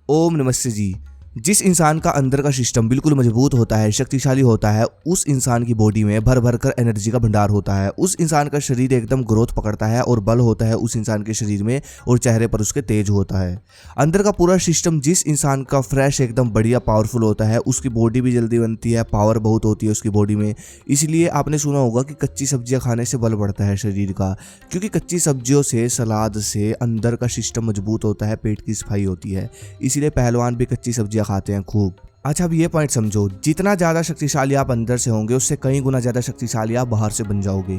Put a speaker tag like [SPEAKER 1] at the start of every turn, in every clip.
[SPEAKER 1] ओम नमस्ते जी। जिस इंसान का अंदर का सिस्टम बिल्कुल मजबूत होता है, शक्तिशाली होता है, उस इंसान की बॉडी में भर भर कर एनर्जी का भंडार होता है। उस इंसान का शरीर एकदम ग्रोथ पकड़ता है और बल होता है उस इंसान के शरीर में और चेहरे पर उसके तेज होता है। अंदर का पूरा सिस्टम जिस इंसान का फ्रेश एकदम बढ़िया पावरफुल होता है, उसकी बॉडी भी जल्दी बनती है, पावर बहुत होती है उसकी बॉडी में। इसलिए आपने सुना होगा कि कच्ची सब्जियां खाने से बल बढ़ता है शरीर का, क्योंकि कच्ची सब्जियों से, सलाद से अंदर का सिस्टम मजबूत होता है, पेट की सफाई होती है। इसीलिए पहलवान भी कच्ची सब्जियां खाते हैं खूब। अच्छा, अब ये पॉइंट समझो, जितना ज़्यादा शक्तिशाली आप अंदर से होंगे, उससे कई गुना ज़्यादा शक्तिशाली आप बाहर से बन जाओगे।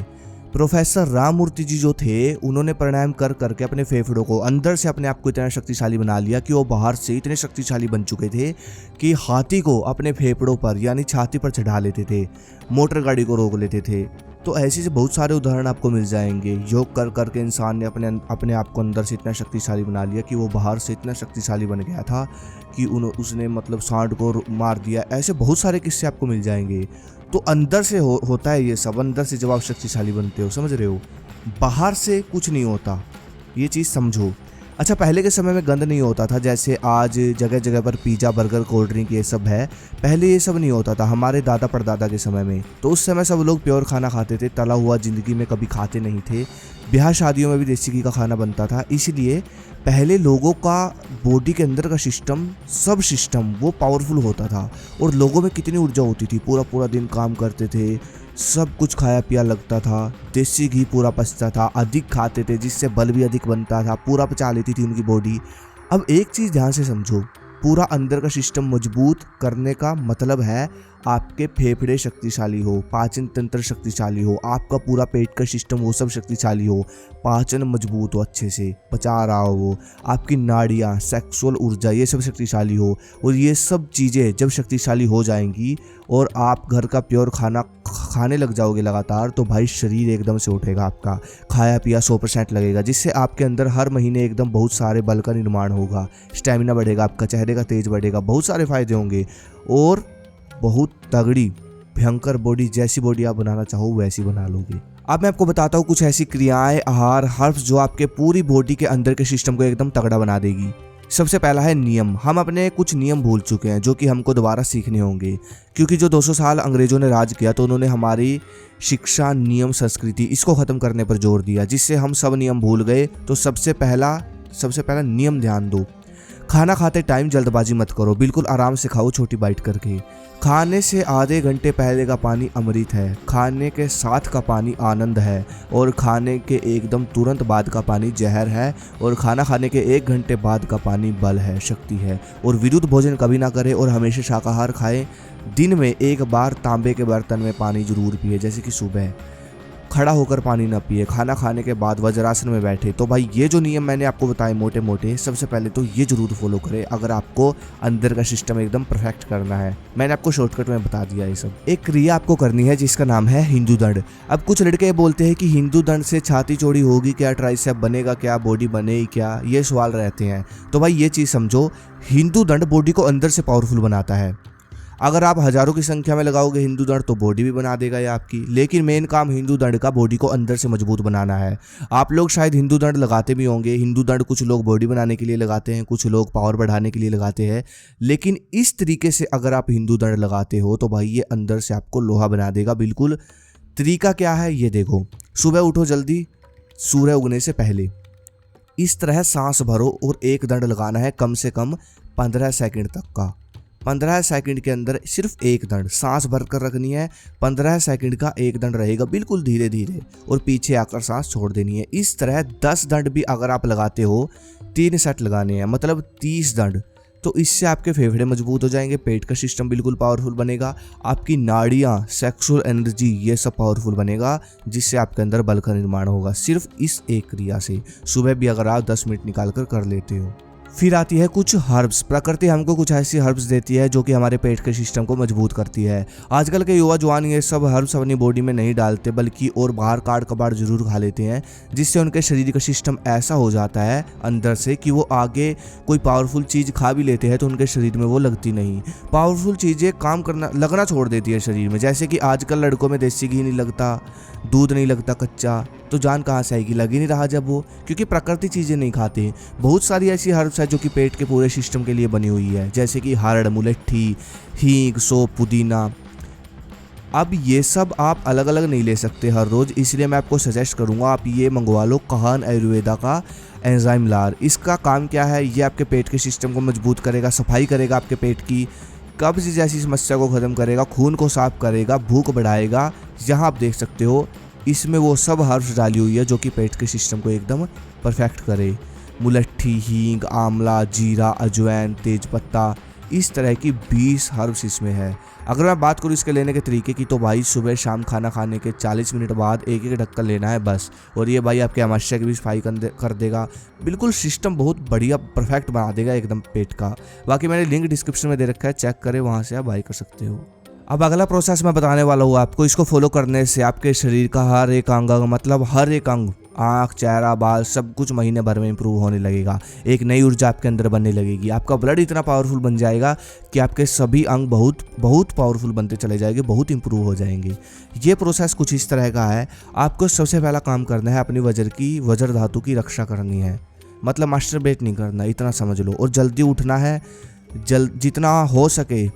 [SPEAKER 1] प्रोफेसर राममूर्ति जी जो थे, उन्होंने प्राणायाम कर करके अपने फेफड़ों को, अंदर से अपने आप को इतना शक्तिशाली बना लिया कि वो बाहर से इतने शक्तिशाली बन चुके थे कि हाथी को अपने फेफड़ों पर यानी छाती पर चढ़ा लेते थे, मोटर गाड़ी को रोक लेते थे। तो ऐसे से बहुत सारे उदाहरण आपको मिल जाएंगे। योग कर करके इंसान ने अपने आप को अंदर से इतना शक्तिशाली बना लिया कि वो बाहर से इतना शक्तिशाली बन गया था कि उसने मतलब सांड को मार दिया। ऐसे बहुत सारे किस्से आपको मिल जाएंगे। तो अंदर से होता है ये सब। अंदर से जब आप शक्तिशाली बनते हो, समझ रहे हो, बाहर से कुछ नहीं होता, ये चीज़ समझो। अच्छा, पहले के समय में गंद नहीं होता था, जैसे आज जगह जगह पर पिज़्ज़ा, बर्गर, कोल्ड ड्रिंक ये सब है। पहले ये सब नहीं होता था हमारे दादा परदादा के समय में। तो उस समय सब लोग प्योर खाना खाते थे, तला हुआ ज़िंदगी में कभी खाते नहीं थे। ब्याह शादियों में भी देसी घी का खाना बनता था। इसलिए पहले लोगों का बॉडी के अंदर का सिस्टम, सब सिस्टम वो पावरफुल होता था। और लोगों में कितनी ऊर्जा होती थी, पूरा पूरा दिन काम करते थे, सब कुछ खाया पिया लगता था, देसी घी पूरा पचता था, अधिक खाते थे जिससे बल भी अधिक बनता था, पूरा पचा लेती थी उनकी बॉडी। अब एक चीज़ ध्यान से समझो, पूरा अंदर का सिस्टम मजबूत करने का मतलब है आपके फेफड़े शक्तिशाली हो, पाचन तंत्र शक्तिशाली हो, आपका पूरा पेट का सिस्टम वो सब शक्तिशाली हो, पाचन मजबूत हो, अच्छे से पचा रहा हो वो, आपकी नाड़ियाँ, सेक्सुअल ऊर्जा ये सब शक्तिशाली हो। और ये सब चीज़ें जब शक्तिशाली हो जाएंगी और आप घर का प्योर खाना खाने लग जाओगे लगातार, तो भाई शरीर एकदम से उठेगा, आपका खाया पिया 100% लगेगा, जिससे आपके अंदर हर महीने एकदम बहुत सारे बल का निर्माण होगा, स्टेमिना बढ़ेगा, आपका चेहरे का तेज बढ़ेगा, बहुत सारे फायदे होंगे। और बहुत तगड़ी भयंकर बॉडी, जैसी बॉडी आप बनाना चाहो वैसी बना लोगे। अब मैं आपको बताता हूँ कुछ ऐसी क्रियाएं, आहार, हर्ब्स जो आपके पूरी बॉडी के अंदर के सिस्टम को एकदम तगड़ा बना देगी। सबसे पहला है नियम। हम अपने कुछ नियम भूल चुके हैं जो कि हमको दोबारा सीखने होंगे, क्योंकि जो 200 साल अंग्रेजों ने राज किया तो उन्होंने हमारी शिक्षा, नियम, संस्कृति इसको ख़त्म करने पर जोर दिया, जिससे हम सब नियम भूल गए। तो सबसे पहला नियम ध्यान दो। खाना खाते टाइम जल्दबाजी मत करो, बिल्कुल आराम से खाओ, छोटी बाइट करके। खाने से आधे घंटे पहले का पानी अमृत है, खाने के साथ का पानी आनंद है, और खाने के एकदम तुरंत बाद का पानी जहर है, और खाना खाने के 1 घंटे बाद का पानी बल है, शक्ति है। और विरुद्ध भोजन कभी ना करें और हमेशा शाकाहार खाएं। दिन में 1 बार तांबे के बर्तन में पानी जरूर पिए, जैसे कि सुबह। खड़ा होकर पानी ना पिए, खाना खाने के बाद वज्रासन में बैठे। तो भाई ये जो नियम मैंने आपको बताए मोटे मोटे, सबसे पहले तो ये जरूर फॉलो करें अगर आपको अंदर का सिस्टम एकदम परफेक्ट करना है। मैंने आपको शॉर्टकट में बता दिया ये सब। एक क्रिया आपको करनी है जिसका नाम है हिंदू दंड। अब कुछ लड़के बोलते हैं कि हिंदू दंड से छाती चौड़ी होगी क्या, ट्राइसेप बनेगा क्या, बॉडी बनेगी क्या, ये सवाल रहते हैं। तो भाई ये चीज़ समझो, हिंदू दंड बॉडी को अंदर से पावरफुल बनाता है। अगर आप हजारों की संख्या में लगाओगे हिंदू दंड तो बॉडी भी बना देगा ये आपकी, लेकिन मेन काम हिंदू दंड का बॉडी को अंदर से मजबूत बनाना है। आप लोग शायद हिंदू दंड लगाते भी होंगे। हिंदू दंड कुछ लोग बॉडी बनाने के लिए लगाते हैं, कुछ लोग पावर बढ़ाने के लिए लगाते हैं, लेकिन इस तरीके से अगर आप हिंदू दंड लगाते हो तो भाई ये अंदर से आपको लोहा बना देगा बिल्कुल। तरीका क्या है ये देखो, सुबह उठो जल्दी, सूर्य उगने से पहले इस तरह सांस भरो और एक दंड लगाना है कम से कम 15 सेकंड तक का। 15 सेकंड के अंदर सिर्फ एक दंड सांस भर कर रखनी है। 15 सेकंड का एक दंड रहेगा बिल्कुल धीरे धीरे, और पीछे आकर सांस छोड़ देनी है। इस तरह 10 दंड भी अगर आप लगाते हो, 3 सेट लगाने हैं, मतलब 30 दंड। तो इससे आपके फेफड़े मजबूत हो जाएंगे, पेट का सिस्टम बिल्कुल पावरफुल बनेगा, आपकी नाड़ियाँ, सेक्सुअल एनर्जी ये सब पावरफुल बनेगा, जिससे आपके अंदर बल का निर्माण होगा सिर्फ इस एक क्रिया से। सुबह भी अगर आप 10 मिनट निकाल कर लेते हो। फिर आती है कुछ हर्ब्स। प्रकृति हमको कुछ ऐसी हर्ब्स देती है जो कि हमारे पेट के सिस्टम को मजबूत करती है। आजकल के युवा जवान ये सब हर्ब्स अपनी बॉडी में नहीं डालते, बल्कि और बाहर काट कबाड़ जरूर खा लेते हैं, जिससे उनके शरीर का सिस्टम ऐसा हो जाता है अंदर से कि वो आगे कोई पावरफुल चीज़ खा भी लेते हैं तो उनके शरीर में वो लगती नहीं। पावरफुल चीज़ें काम करना लगना छोड़ देती है शरीर में। जैसे कि आजकल लड़कों में देसी घी नहीं लगता, दूध नहीं लगता कच्चा, तो जान कहाँ से आएगी, लग ही नहीं रहा जब वो, क्योंकि प्रकृति चीज़ें नहीं खाते। बहुत सारी ऐसी हर्ब्स है जो कि पेट के पूरे सिस्टम के लिए बनी हुई है, जैसे कि हरड़, मुलट्ठी, हींग, सौंफ, पुदीना। अब ये सब आप अलग अलग नहीं ले सकते हर रोज़, इसलिए मैं आपको सजेस्ट करूँगा आप ये मंगवा लो काहन आयुर्वेदा का एंजाइम लार। इसका काम क्या है, ये आपके पेट के सिस्टम को मजबूत करेगा, सफाई करेगा आपके पेट की, कब्ज जैसी समस्या को ख़त्म करेगा, खून को साफ करेगा, भूख बढ़ाएगा। यहाँ आप देख सकते हो इसमें वो सब हर्ब्स डाली हुई है जो कि पेट के सिस्टम को एकदम परफेक्ट करे। मुलट्ठी, हींग, आंवला, जीरा, अजवाइन, तेज़पत्ता, इस तरह की 20 हर्ब्स इसमें है। अगर मैं बात करूँ इसके लेने के तरीके की, तो भाई सुबह शाम खाना खाने के 40 मिनट बाद एक एक ढक्कन लेना है बस, और ये भाई आपके आमाशय की भी सफाई कर देगा। बिल्कुल सिस्टम बहुत बढ़िया परफेक्ट बना देगा एकदम पेट का। बाकी मैंने लिंक डिस्क्रिप्शन में दे रखा है, चेक करें, वहाँ से आप बाई कर सकते हो। अब अगला प्रोसेस मैं बताने वाला हूँ आपको। इसको फॉलो करने से आपके शरीर का हर एक अंग, मतलब हर एक अंग, आँख, चेहरा, बाल, सब कुछ महीने भर में इंप्रूव होने लगेगा। एक नई ऊर्जा आपके अंदर बनने लगेगी। आपका ब्लड इतना पावरफुल बन जाएगा कि आपके सभी अंग बहुत बहुत पावरफुल बनते चले जाएंगे, बहुत इंप्रूव हो जाएंगे। ये प्रोसेस कुछ इस तरह का है। आपको सबसे पहला काम करना है, अपनी वज्र धातु की रक्षा करनी है, मतलब मास्टरबेट नहीं करना, इतना समझ लो। और जल्दी उठना है, जितना हो सके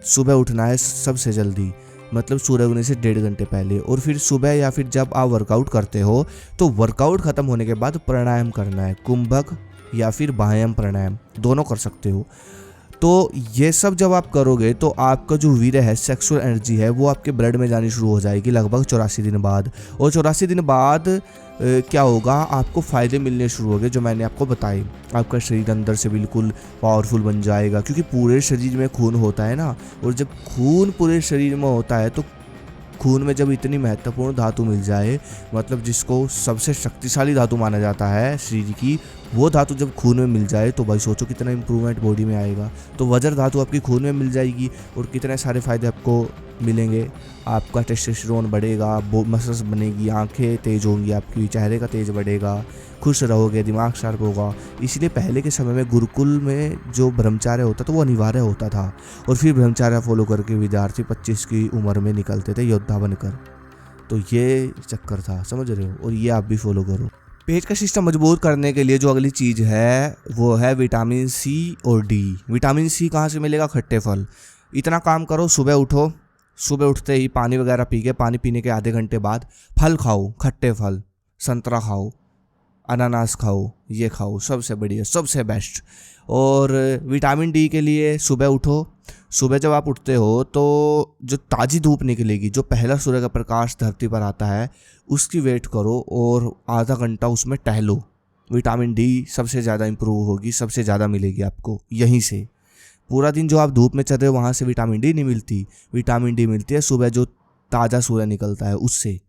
[SPEAKER 1] सुबह उठना है सबसे जल्दी, मतलब सूर्य उगने से 1.5 घंटे पहले। और फिर सुबह या फिर जब आप वर्कआउट करते हो तो वर्कआउट ख़त्म होने के बाद प्राणायाम करना है, कुंभक या फिर व्यायाम प्राणायाम दोनों कर सकते हो। तो ये सब जब आप करोगे तो आपका जो वीर्य है, सेक्सुअल एनर्जी है, वो आपके ब्लड में जानी शुरू हो जाएगी लगभग 84 दिन बाद। और 84 दिन बाद क्या होगा, आपको फ़ायदे मिलने शुरू हो गए जो मैंने आपको बताए। आपका शरीर अंदर से बिल्कुल पावरफुल बन जाएगा, क्योंकि पूरे शरीर में खून होता है ना, और जब खून पूरे शरीर में होता है तो खून में जब इतनी महत्वपूर्ण धातु मिल जाए, मतलब जिसको सबसे शक्तिशाली धातु माना जाता है शरीर की, वो धातु जब खून में मिल जाए तो भाई सोचो कितना इंप्रूवमेंट बॉडी में आएगा। तो वज्र धातु आपकी खून में मिल जाएगी और कितने सारे फ़ायदे आपको मिलेंगे। आपका टेस्टोस्टेरोन बढ़ेगा, मसल्स बनेगी, आंखें तेज होंगी आपकी, चेहरे का तेज बढ़ेगा, खुश रहोगे, दिमाग शार्प होगा। इसलिए पहले के समय में गुरुकुल में जो ब्रह्मचार्य होता था वो अनिवार्य होता था, और फिर ब्रह्मचार्य फॉलो करके विद्यार्थी 25 की उम्र में निकलते थे योद्धा बनकर। तो ये चक्कर था, समझ रहे हो, और ये आप भी फॉलो करो। पेट का सिस्टम मजबूत करने के लिए जो अगली चीज़ है वो है विटामिन सी और डी। विटामिन सी कहाँ से मिलेगा, खट्टे फल। इतना काम करो, सुबह उठो, सुबह उठते ही पानी वगैरह पी के, पानी पीने के आधे घंटे बाद फल खाओ, खट्टे फल, संतरा खाओ, अनानास खाओ, ये खाओ, सबसे बढ़िया, सबसे बेस्ट। और विटामिन डी के लिए सुबह उठो, सुबह जब आप उठते हो तो जो ताज़ी धूप निकलेगी, जो पहला सूर्य का प्रकाश धरती पर आता है, उसकी वेट करो और आधा घंटा उसमें टहलो। विटामिन डी सबसे ज़्यादा इंप्रूव होगी, सबसे ज़्यादा मिलेगी आपको यहीं से। पूरा दिन जो आप धूप में चल रहे हो वहाँ से विटामिन डी नहीं मिलती, विटामिन डी मिलती है सुबह जो ताज़ा सूर्य निकलता है उससे।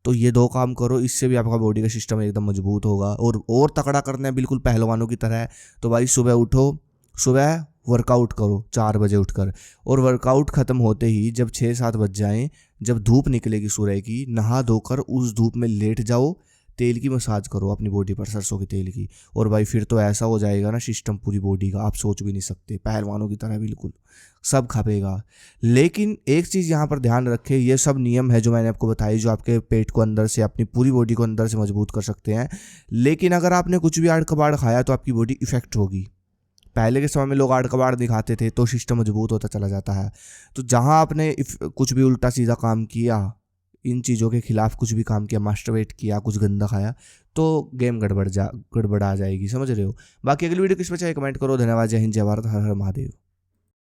[SPEAKER 1] तो ये 2 काम करो, इससे भी आपका बॉडी का सिस्टम एकदम मजबूत होगा। और तगड़ा करना है बिल्कुल पहलवानों की तरह, तो भाई सुबह उठो, सुबह वर्कआउट करो 4 बजे उठकर, और वर्कआउट ख़त्म होते ही जब 6-7 बज जाएँ, जब धूप निकलेगी सूर्य की, नहा धोकर उस धूप में लेट जाओ, तेल की मसाज करो अपनी बॉडी पर, सरसों के तेल की। और भाई फिर तो ऐसा हो जाएगा ना सिस्टम पूरी बॉडी का, आप सोच भी नहीं सकते, पहलवानों की तरह बिल्कुल सब खपेगा। लेकिन एक चीज़ यहाँ पर ध्यान रखें, ये सब नियम है जो मैंने आपको बताई, जो आपके पेट को अंदर से, अपनी पूरी बॉडी को अंदर से मजबूत कर सकते हैं। लेकिन अगर आपने कुछ भी आड़ कबाड़ खाया तो आपकी बॉडी इफेक्ट होगी। पहले के समय में लोग आड़ कबाड़ नहीं खाते थे तो सिस्टम मजबूत होता चला जाता है। तो जहाँ आपने कुछ भी उल्टा सीधा काम किया, इन चीज़ों के खिलाफ कुछ भी काम किया, मास्टरबेट किया, कुछ गंदा खाया, तो गेम गड़बड़ा जाएगी, समझ रहे हो। बाकी अगली वीडियो किस पे चाहिए कमेंट करो। धन्यवाद, जय हिंद, जय भारत, हर हर महादेव।